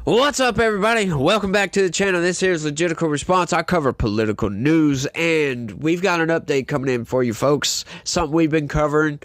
What's up, everybody? Welcome back to the channel. This here is Legitical Response. I cover political news, and we've got an update coming in for you folks. Something we've been covering,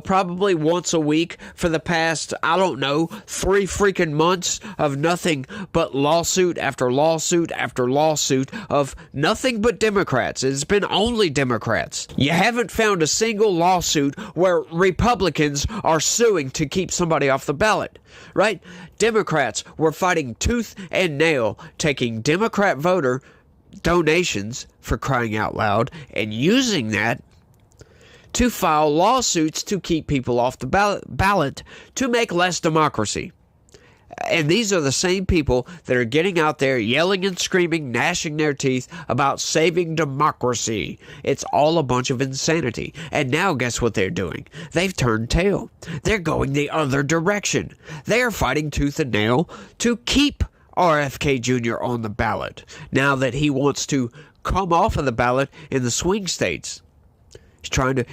probably once a week for the past, 3 freaking months of nothing but lawsuit after lawsuit after lawsuit of nothing but Democrats. It's been only Democrats. You haven't found a single lawsuit where Republicans are suing to keep somebody off the ballot, right? Democrats were fighting tooth and nail, taking Democrat voter donations, for crying out loud, and using that to file lawsuits to keep people off the ballot to make less democracy. And these are the same people that are getting out there yelling and screaming, gnashing their teeth about saving democracy. It's all a bunch of insanity. And now guess what they're doing? They've turned tail. They're going the other direction. They are fighting tooth and nail to keep RFK Jr. on the ballot, now that he wants to come off of the ballot in the swing states.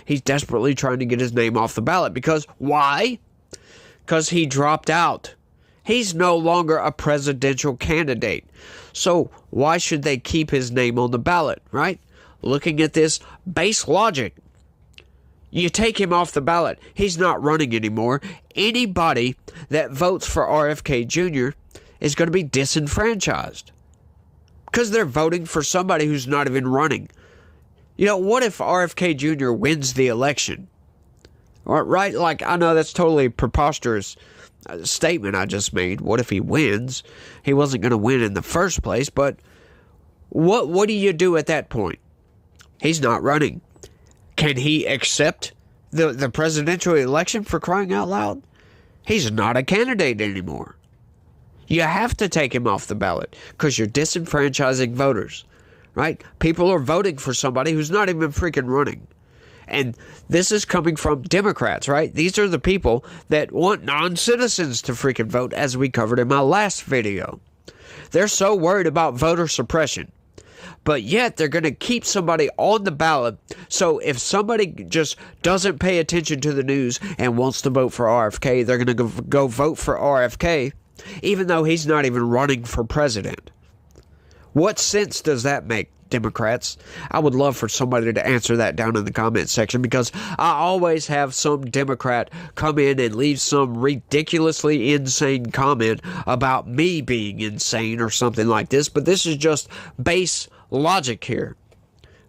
He's desperately trying to get his name off the ballot. Because why? Because he dropped out. He's no longer a presidential candidate. So why should they keep his name on the ballot, right? Looking at this base logic, you take him off the ballot. He's not running anymore. Anybody that votes for RFK Jr. is going to be disenfranchised because they're voting for somebody who's not even running. What if RFK Jr. wins the election? Right? Like, I know that's totally preposterous statement I just made. What if he wins? He wasn't going to win in the first place, but what do you do at that point? He's not running. Can he accept the presidential election, for crying out loud? He's not a candidate anymore. You have to take him off the ballot because you're disenfranchising voters, right? People are voting for somebody who's not even freaking running. And this is coming from Democrats, right? These are the people that want non-citizens to freaking vote, as we covered in my last video. They're so worried about voter suppression, but yet they're going to keep somebody on the ballot. So if somebody just doesn't pay attention to the news and wants to vote for RFK, they're going to go vote for RFK, even though he's not even running for president. What sense does that make, Democrats? I would love for somebody to answer that down in the comment section, because I always have some Democrat come in and leave some ridiculously insane comment about me being insane or something like this. But this is just base logic here.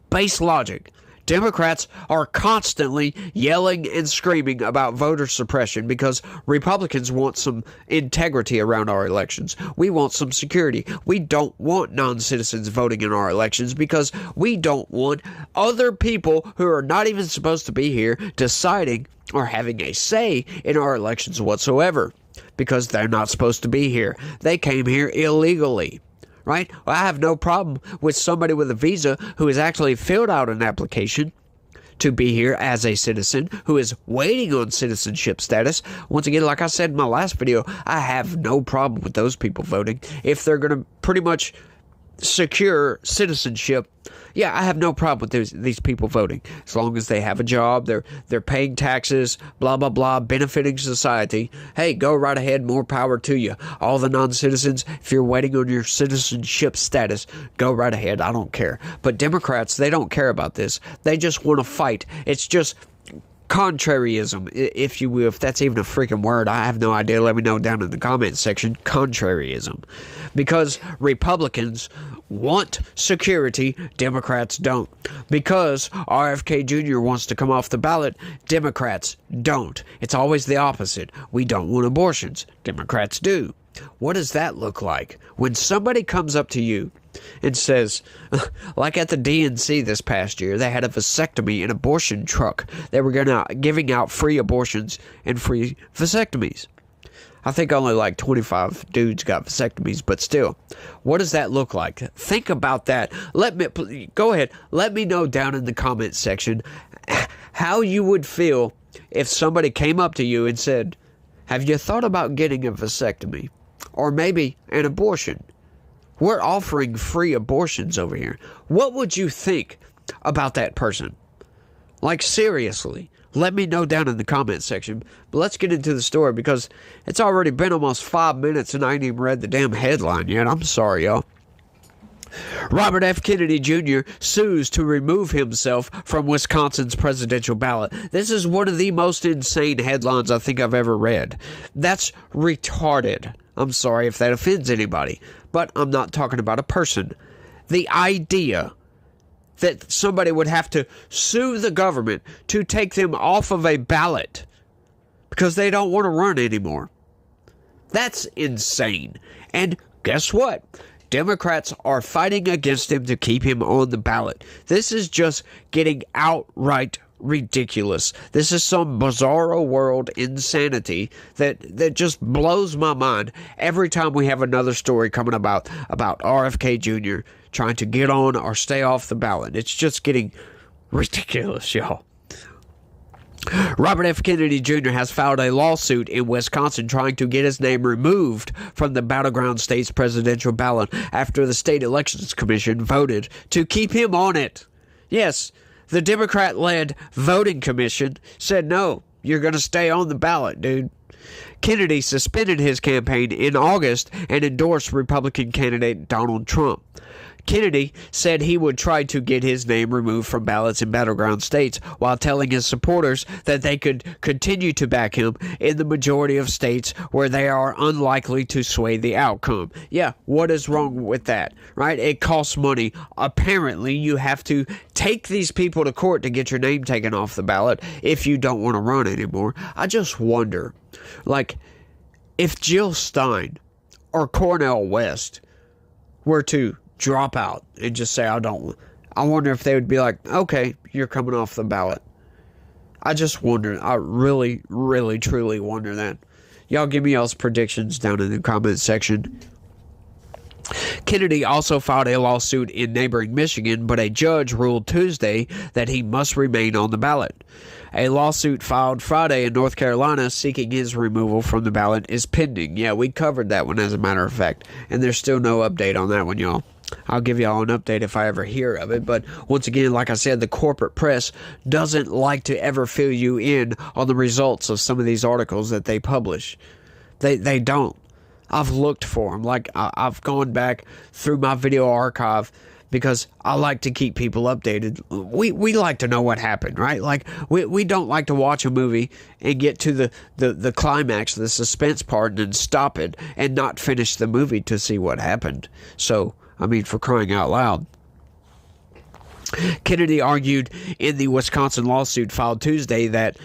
Base logic. Democrats are constantly yelling and screaming about voter suppression because Republicans want some integrity around our elections. We want some security. We don't want non-citizens voting in our elections because we don't want other people who are not even supposed to be here deciding or having a say in our elections whatsoever, because they're not supposed to be here. They came here illegally. Right? Well, I have no problem with somebody with a visa who has actually filled out an application to be here as a citizen, who is waiting on citizenship status. Once again, like I said in my last video, I have no problem with those people voting if they're going to pretty much secure citizenship. Yeah, I have no problem with these people voting as long as they have a job, they're paying taxes, blah blah blah, benefiting society. Hey, go right ahead, more power to you. All the non-citizens, if you're waiting on your citizenship status, go right ahead. I don't care. But Democrats, they don't care about this. They just want to fight. It's just contraryism, if you will, if that's even a freaking word. I have no idea. Let me know down in the comment section. Contraryism. Because Republicans want security, Democrats don't. Because RFK Jr. wants to come off the ballot, Democrats don't. It's always the opposite. We don't want abortions, Democrats do. What does that look like? When somebody comes up to you and says, like at the DNC this past year, they had a vasectomy and abortion truck. They were giving out free abortions and free vasectomies. I think only like 25 dudes got vasectomies, but still, what does that look like? Think about that. Go ahead. Let me know down in the comment section how you would feel if somebody came up to you and said, have you thought about getting a vasectomy? Or maybe an abortion? We're offering free abortions over here. What would you think about that person? Like, seriously. Let me know down in the comment section. But let's get into the story, because it's already been almost 5 minutes and I ain't even read the damn headline yet. I'm sorry, y'all. Robert F. Kennedy Jr. sues to remove himself from Wisconsin's presidential ballot. This is one of the most insane headlines I think I've ever read. That's retarded. I'm sorry if that offends anybody, but I'm not talking about a person. The idea that somebody would have to sue the government to take them off of a ballot because they don't want to run anymore. That's insane. And guess what? Democrats are fighting against him to keep him on the ballot. This is just getting outright ridiculous. This is some bizarro world insanity that just blows my mind every time we have another story coming about RFK Jr. trying to get on or stay off the ballot. It's just getting ridiculous, y'all. Robert F. Kennedy Jr. has filed a lawsuit in Wisconsin trying to get his name removed from the battleground state's presidential ballot after the state elections commission voted to keep him on it. Yes, the Democrat-led voting commission said, no, you're going to stay on the ballot, dude. Kennedy suspended his campaign in August and endorsed Republican candidate Donald Trump. Kennedy said he would try to get his name removed from ballots in battleground states while telling his supporters that they could continue to back him in the majority of states where they are unlikely to sway the outcome. Yeah, what is wrong with that, right? It costs money. Apparently, you have to take these people to court to get your name taken off the ballot if you don't want to run anymore. I just wonder, like, if Jill Stein or Cornel West were to drop out and just say, I wonder if they would be like, okay, you're coming off the ballot. I just wonder. I really, really, truly wonder that. Y'all give me y'all's predictions down in the comment section. Kennedy also filed a lawsuit in neighboring Michigan, but a judge ruled Tuesday that he must remain on the ballot. A lawsuit filed Friday in North Carolina seeking his removal from the ballot is pending. Yeah, we covered that one as a matter of fact, and there's still no update on that one, y'all. I'll give y'all an update if I ever hear of it. But once again, like I said, the corporate press doesn't like to ever fill you in on the results of some of these articles that they publish. They don't. I've looked for them. Like, I've gone back through my video archive because I like to keep people updated. We like to know what happened, right? Like, we don't like to watch a movie and get to the climax, the suspense part, and then stop it and not finish the movie to see what happened. So, I mean, for crying out loud. Kennedy argued in the Wisconsin lawsuit filed Tuesday that,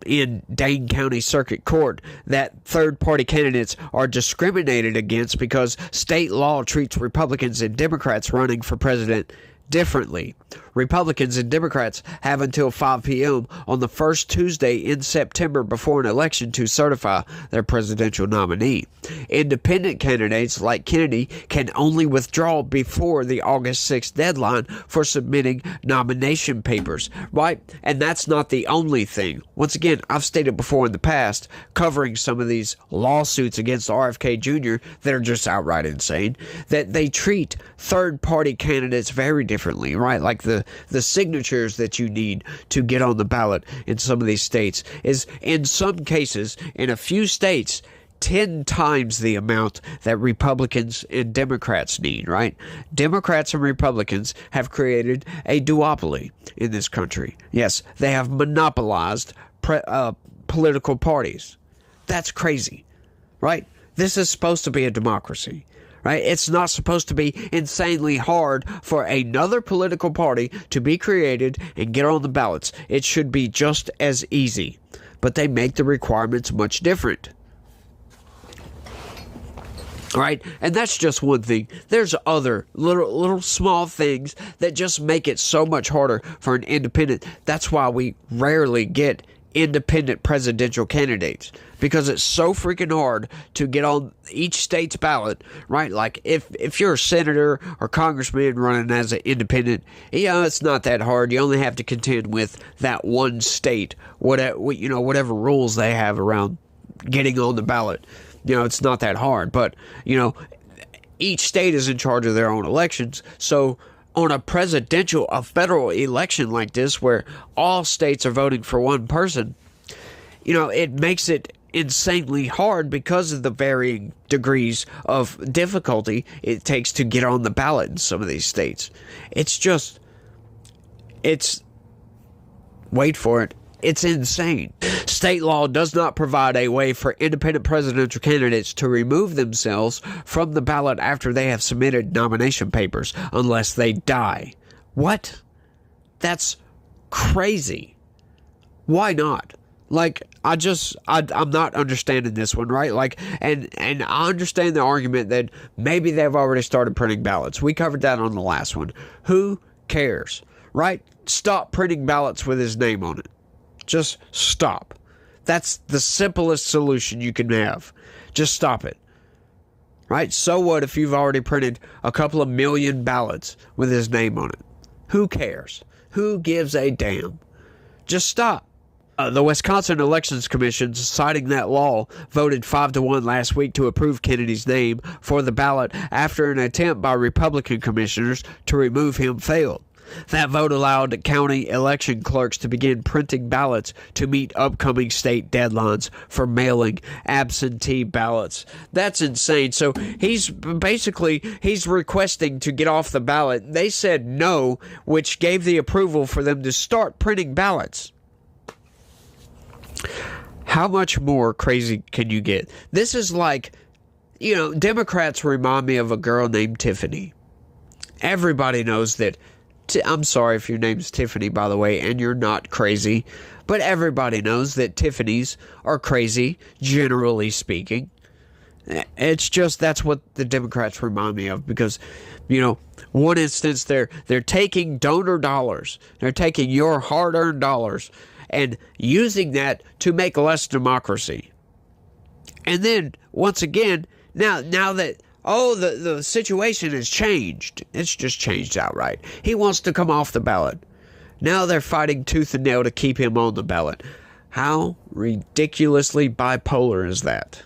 in Dane County Circuit Court, that third-party candidates are discriminated against because state law treats Republicans and Democrats running for president differently. Republicans and Democrats have until 5 p.m. on the first Tuesday in September before an election to certify their presidential nominee. Independent candidates like Kennedy can only withdraw before the August 6th deadline for submitting nomination papers, right? And that's not the only thing. Once again, I've stated before in the past, covering some of these lawsuits against RFK Jr. that are just outright insane, that they treat third-party candidates very differently, right? Like the signatures that you need to get on the ballot in some of these states is, in some cases, in a few states, 10 times the amount that Republicans and Democrats need, right? Democrats and Republicans have created a duopoly in this country. Yes, they have monopolized political parties. That's crazy, right? This is supposed to be a democracy. Right? It's not supposed to be insanely hard for another political party to be created and get on the ballots. It should be just as easy. But they make the requirements much different. Right? And that's just one thing. There's other little small things that just make it so much harder for an independent. That's why we rarely get independent presidential candidates, because it's so freaking hard to get on each state's ballot, right? Like if you're a senator or congressman running as an independent, it's not that hard. You only have to contend with that one state, whatever rules they have around getting on the ballot. It's not that hard. But each state is in charge of their own elections, so on a federal election like this, where all states are voting for one person, it makes it insanely hard because of the varying degrees of difficulty it takes to get on the ballot in some of these states. Wait for it. It's insane. State law does not provide a way for independent presidential candidates to remove themselves from the ballot after they have submitted nomination papers unless they die. What? That's crazy. Why not? I'm not understanding this one, right? And I understand the argument that maybe they've already started printing ballots. We covered that on the last one. Who cares, right? Stop printing ballots with his name on it. Just stop. That's the simplest solution you can have. Just stop it. Right? So what if you've already printed a couple of million ballots with his name on it? Who cares? Who gives a damn? Just stop. The Wisconsin Elections Commission, citing that law, voted 5-1 last week to approve Kennedy's name for the ballot after an attempt by Republican commissioners to remove him failed. That vote allowed county election clerks to begin printing ballots to meet upcoming state deadlines for mailing absentee ballots. That's insane. So he's requesting to get off the ballot. They said no, which gave the approval for them to start printing ballots. How much more crazy can you get? This is like, Democrats remind me of a girl named Tiffany. Everybody knows that. I'm sorry if your name's Tiffany, by the way, and you're not crazy, but everybody knows that Tiffany's are crazy, generally speaking. It's just, that's what the Democrats remind me of, because, one instance they're taking donor dollars, they're taking your hard-earned dollars and using that to make less democracy. And then, once again, now that the situation has changed. It's just changed outright. He wants to come off the ballot. Now they're fighting tooth and nail to keep him on the ballot. How ridiculously bipolar is that?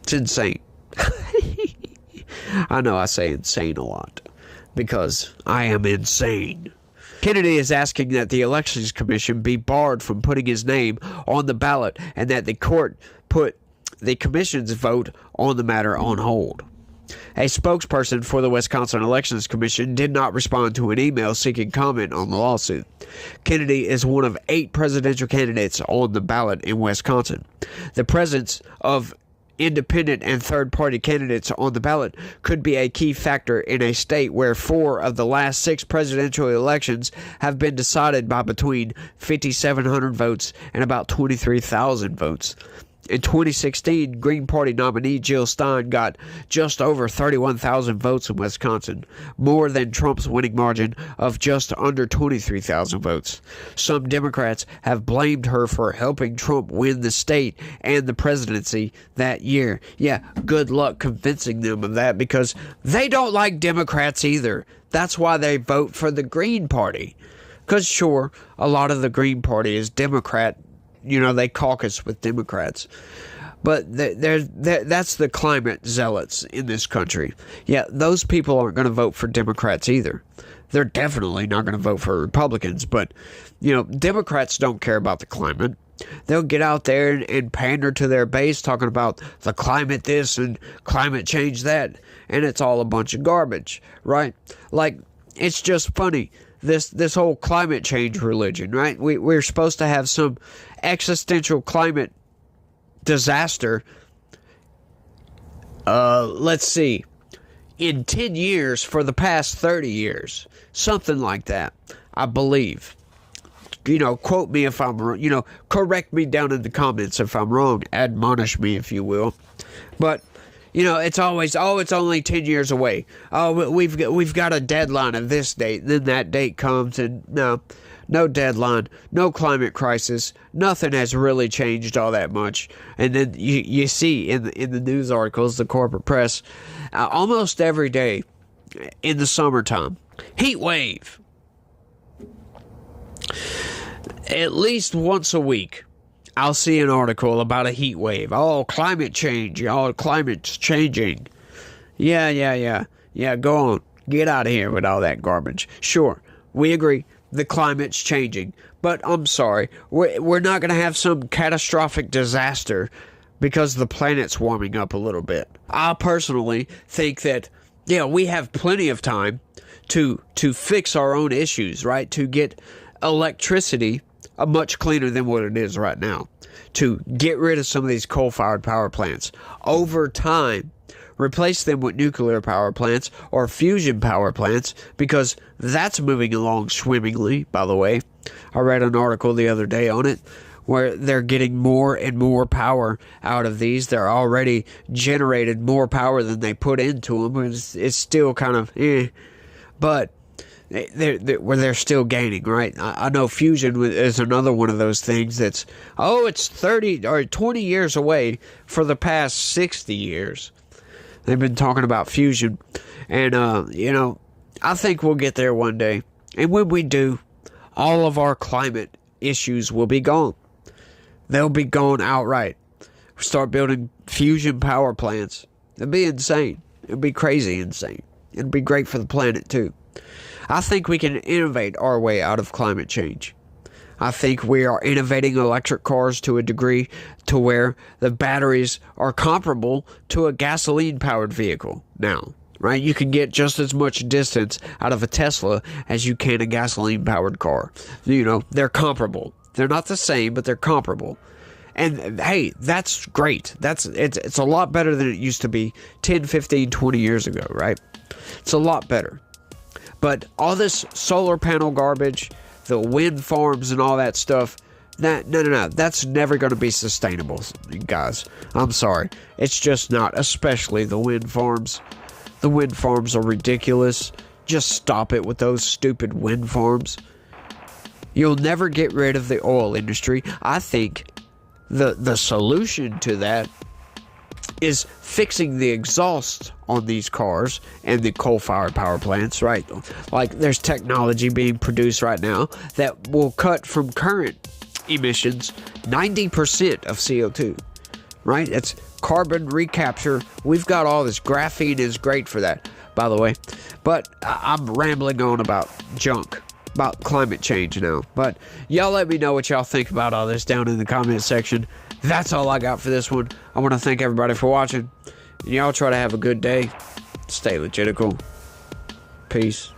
It's insane. I know I say insane a lot because I am insane. Kennedy is asking that the Elections Commission be barred from putting his name on the ballot and that the court put the commission's vote on the matter on hold. A spokesperson for the Wisconsin Elections Commission did not respond to an email seeking comment on the lawsuit. Kennedy is one of 8 presidential candidates on the ballot in Wisconsin. The presence of independent and third-party candidates on the ballot could be a key factor in a state where 4 of the last 6 presidential elections have been decided by between 5,700 votes and about 23,000 votes. In 2016, Green Party nominee Jill Stein got just over 31,000 votes in Wisconsin, more than Trump's winning margin of just under 23,000 votes. Some Democrats have blamed her for helping Trump win the state and the presidency that year. Yeah, good luck convincing them of that, because they don't like Democrats either. That's why they vote for the Green Party. Because sure, a lot of the Green Party is Democrat. They caucus with Democrats. But that's the climate zealots in this country. Yeah, those people aren't going to vote for Democrats either. They're definitely not going to vote for Republicans. But, Democrats don't care about the climate. They'll get out there and pander to their base talking about the climate this and climate change that. And it's all a bunch of garbage, right? It's just funny. This whole climate change religion, right? We're supposed to have some existential climate disaster. Let's see. In 10 years for the past 30 years. Something like that, I believe. Quote me if I'm wrong. Correct me down in the comments if I'm wrong. Admonish me, if you will. But it's always, it's only 10 years away. We've got a deadline of this date. And then that date comes and no deadline, no climate crisis. Nothing has really changed all that much. And then you see in the news articles, the corporate press, almost every day in the summertime, heat wave. At least once a week, I'll see an article about a heat wave. Oh, climate change. Oh, climate's changing. Yeah, go on. Get out of here with all that garbage. Sure, we agree the climate's changing, but I'm sorry, we're not going to have some catastrophic disaster because the planet's warming up a little bit. I personally think that, yeah, we have plenty of time to fix our own issues, right? To get electricity much cleaner than what it is right now. To get rid of some of these coal-fired power plants. Over time, replace them with nuclear power plants or fusion power plants, because that's moving along swimmingly, by the way. I read an article the other day on it where they're getting more and more power out of these. They're already generated more power than they put into them. It's still kind of but they're still gaining, right? I know fusion is another one of those things that's, it's 30 or 20 years away. For the past 60 years they've been talking about fusion, and I think we'll get there one day. And when we do, all of our climate issues will be gone. They'll be gone outright. Start building fusion power plants. It'd be insane. It'd be crazy insane. It'd be great for the planet too. I think we can innovate our way out of climate change. I think we are innovating electric cars to a degree to where the batteries are comparable to a gasoline-powered vehicle now, right? You can get just as much distance out of a Tesla as you can a gasoline-powered car. They're comparable. They're not the same, but they're comparable. And hey, that's great. It's a lot better than it used to be 10, 15, 20 years ago, right? It's a lot better. But all this solar panel garbage, the wind farms and all that stuff, no. That's never going to be sustainable, guys. I'm sorry. It's just not, especially the wind farms. The wind farms are ridiculous. Just stop it with those stupid wind farms. You'll never get rid of the oil industry. I think the solution to that is fixing the exhaust on these cars and the coal-fired power plants, right? Like, there's technology being produced right now that will cut from current emissions 90% of CO2, right? It's carbon recapture. We've got all this. Graphene is great for that, by the way. But I'm rambling on about junk, about climate change now. But y'all let me know what y'all think about all this down in the comment section. That's all I got for this one. I want to thank everybody for watching. And y'all try to have a good day. Stay legitical. Peace.